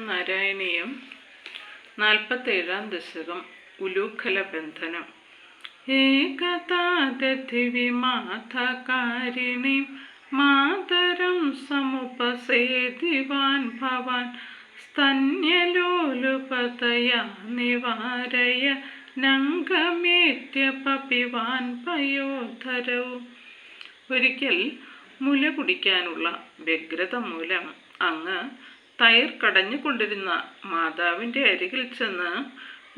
നാരായണീയം 47-ാം ദശകം ഉലൂഖല ബന്ധനം. ഏകതാദധിവിമാഥകാരിണീ മാതരം സമുപസേതിവാൻ ഭവാൻ സ്തന്യലോലുപതയാ നിവാരയ നംഗമേത്യ പപിവാൻ പയോധരൗ. ഒരിക്കൽ മുല കുടിക്കാനുള്ള വ്യഗ്രത മൂലം അങ്ങ് തൈർ കടഞ്ഞുകൊണ്ടിരുന്ന മാതാവിൻ്റെ അരികിൽ ചെന്ന്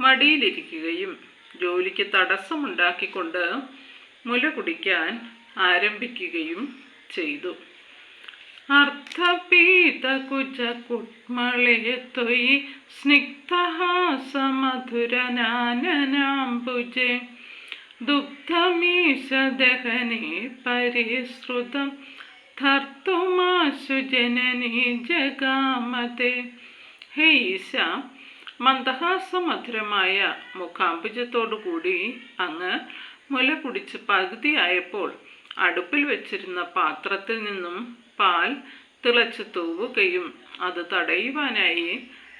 മടിയിലിരിക്കുകയും ജോലിക്ക് തടസ്സമുണ്ടാക്കിക്കൊണ്ട് മുല കുടിക്കാൻ ആരംഭിക്കുകയും ചെയ്തു. അർത്ഥപീതകുജകുട്മളേ ത്വയി സ്നിഗ്ധഹാസമധുരനാനനാംബുജേ ദുഗ്ധമീശദഹനേ പരിശ്രുതം ധർത്തുമാശു ജനനീ ജഗാമതേ. ഹേ ഈശ, മന്ദഹാസമധുരമായ മുഖാംബുജത്തോടുകൂടി അങ്ങ് മുല കുടിച്ച് പകുതിയായപ്പോൾ അടുപ്പിൽ വെച്ചിരുന്ന പാത്രത്തിൽ നിന്നും പാൽ തിളച്ച് തൂവുകയും അത് തടയുവാനായി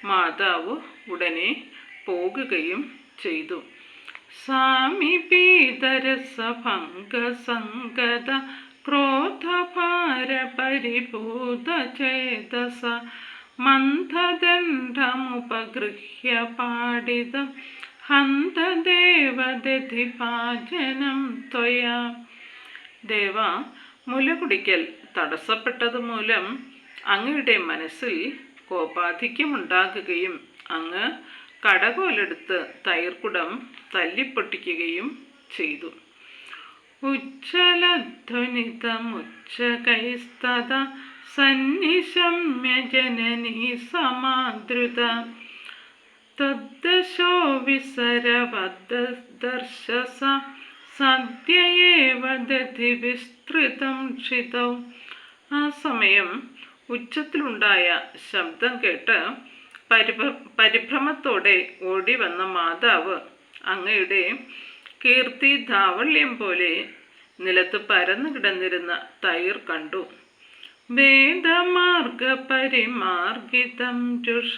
മാതാവ് ഉടനെ പോകുകയും ചെയ്തു. സാമീപീതരസഭംഗസംഗത ക്രോധഭാരപരിഭൂതചേതസ മന്ദദണ്ഡമുപഗൃഹ്യ പാടിതം ഹന്തദേവദധിഭാജനം ത്വയാ. ദേവ, മുല കുടിക്കൽ തടസ്സപ്പെട്ടതുമൂലം അങ്ങയുടെ മനസ്സിൽ കോപാധിക്യമുണ്ടാകുകയും അങ്ങ് കടകോലെടുത്ത് തൈർക്കുടം തല്ലിപ്പൊട്ടിക്കുകയും ചെയ്തു. ഉജ്ജ്വലധ്വനിതമുച്ചകൈസ്തത സന്നിശമ്യ ജനനീ സമാദൃത തദ്ദശോ വിസരവദ്ദർശസ സദ്യയേവ ദധി വിസ്തൃതം ക്ഷിതൗ. ആ സമയം ഉച്ചത്തിലുണ്ടായ ശബ്ദം കേട്ട് പരിഭ്രമത്തോടെ ഓടി വന്ന മാതാവ് അങ്ങയുടെ കീർത്തി ധാവള്യം പോലെ നിലത്ത് പരന്നു കിടന്നിരുന്ന തൈർ കണ്ടു. വേദമാർഗ പരിമാർഗിതം രുഷ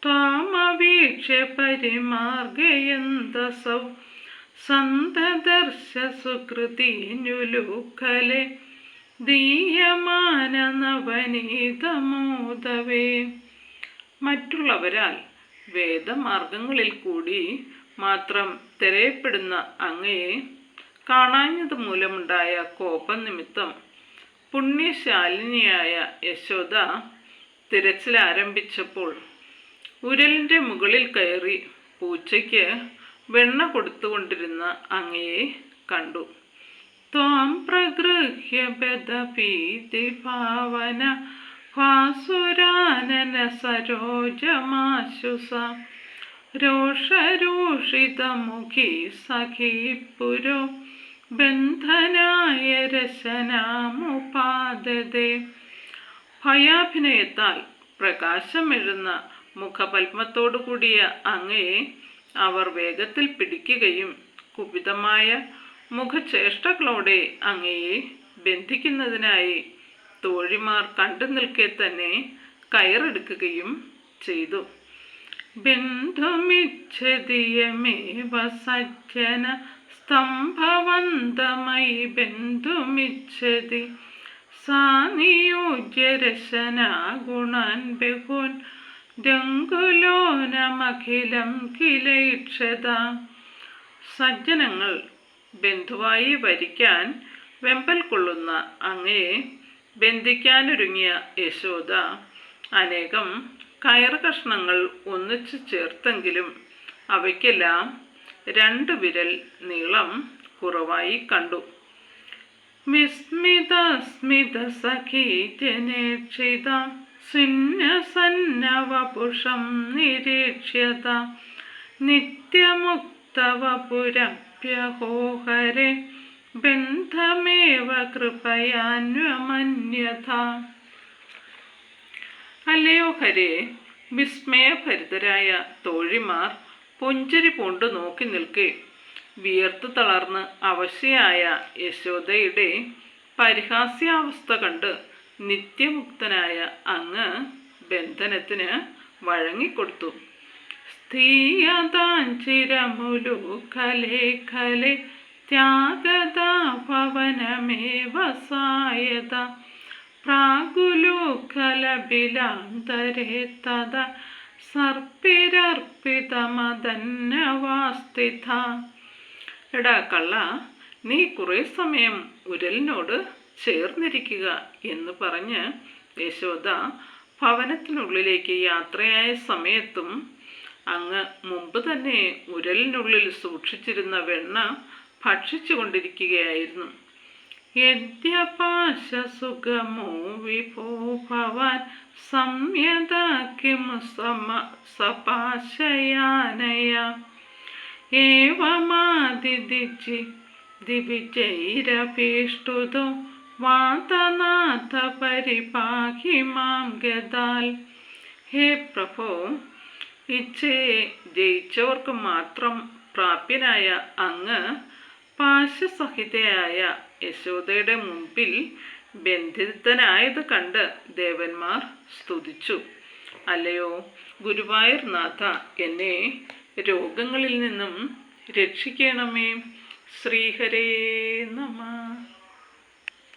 ത്വാമവീക്ഷ്യ പരിമാർഗയന്തസൗ സന്തദർശ സുകൃതിനുലൂഖലെ ദീയമാന നവനീതമോദവേ. മറ്റുള്ളവരാൽ വേദമാർഗങ്ങളിൽ കൂടി മാത്രം തിരയപ്പെടുന്ന അങ്ങയെ കാണാഞ്ഞത് മൂലമുണ്ടായ കോപം നിമിത്തം പുണ്യശാലിനിയായ യശോദ തിരച്ചിൽ ആരംഭിച്ചപ്പോൾ ഉരലിൻ്റെ മുകളിൽ കയറി പൂച്ചയ്ക്ക് വെണ്ണ കൊടുത്തുകൊണ്ടിരുന്ന അങ്ങയെ കണ്ടു. ത്വാം പ്രഗൃഹ്യ ബദഭീതി ഭാവന ഭാസുരാനന സരോജമാശുസ രോഷരൂഷിതമുഖി സഖീ പുരോ ബന്ധനായ രശനാമുപാദതേ. ഭയാഭിനയത്താൽ പ്രകാശമെഴുന്ന മുഖപത്മത്തോടു കൂടിയ അങ്ങയെ അവർ വേഗത്തിൽ പിടിക്കുകയും കുപിതമായ മുഖചേഷ്ടകളോടെ അങ്ങയെ ബന്ധിക്കുന്നതിനായി തോഴിമാർ കണ്ടു നിൽക്കെ തന്നെ കയറെടുക്കുകയും ചെയ്തു. ബന്ധുമിച്ഛതിയമേവ സജ്ജന സ്തംഭവന്തമയി ബന്ധുമിച്ഛതി സാ നിയോജ്യ രശനാ ഗുണാൻ ബഹൂൻ രംഗുലോനമഖിലം കിലൈക്ഷത. സജ്ജനങ്ങൾ ബന്ധുവായി വരിക്കാൻ വെമ്പൽ കൊള്ളുന്ന അങ്ങയെ ബന്ധിക്കാനൊരുങ്ങിയ യശോദ അനേകം കയറ് കഷ്ണങ്ങൾ ഒന്നിച്ചു ചേർത്തെങ്കിലും അവയ്ക്കെല്ലാം 2 വിരൽ നീളം കുറവായി കണ്ടു. വിസ്മിത സ്മിത സഖീ ജനേക്ഷിത സുന്നസന്നവപുഷം നിരീക്ഷ്യത നിത്യമുക്തവപുരഭ്യഹോഹരെ ബന്ധമേവ കൃപയാന്വമന്യഥ. അല്ലയോ ഹരേ, വിസ്മയഭരിതരായ തോഴിമാർ പുഞ്ചിരി പൂണ്ടു നോക്കി നിൽക്കെ വിയർത്തു തളർന്ന് അവശയായ യശോദയുടെ പരിഹാസ്യാവസ്ഥ കണ്ട് നിത്യമുക്തനായ അങ്ങ് ബന്ധനത്തിന് വഴങ്ങിക്കൊടുത്തു. സ്ഥീയതാഞ്ചിരമുലു ഖലേ ഖലേ ത്യാഗതാ ഭവനമേവ സായത പ്രാഗുലു ഖലബിലാന്തരേ തദ സർപ്പിരർപ്പിതമതന്നവാസ്ഥിത. എടാ കള്ള, നീ കുറേ സമയം ഉരലിനോട് ചേർന്നിരിക്കുക എന്ന് പറഞ്ഞ് യശോദ ഭവനത്തിനുള്ളിലേക്ക് യാത്രയായ സമയത്തും അങ്ങ് മുമ്പ് തന്നെ ഉരലിനുള്ളിൽ സൂക്ഷിച്ചിരുന്ന വെണ്ണ ഭക്ഷിച്ചു കൊണ്ടിരിക്കുകയായിരുന്നു. യദ്യപാശസുഗമോ വിഭോ ഭവാൻ സംയത കിം സപാശയാനയ ഏവമാദിദിജി ദിവിജൈരപീഷ്ടുതോ വാതനാഥ പരിപാഹി മാം ഗദാൽ. ഹേ പ്രഭോ, ഇച്ഛയെ ജയിച്ചവർക്ക് മാത്രം പ്രാപ്യനായ അങ്ങ് പാശസഹിതയായ യശോദയുടെ മുമ്പിൽ ബന്ധിതനായത് കണ്ട് ദേവന്മാർ സ്തുതിച്ചു. അല്ലയോ ഗുരുവായൂർ നാഥ, എന്നെ രോഗങ്ങളിൽ നിന്നും രക്ഷിക്കണമേ. ശ്രീഹരേ നമഃ.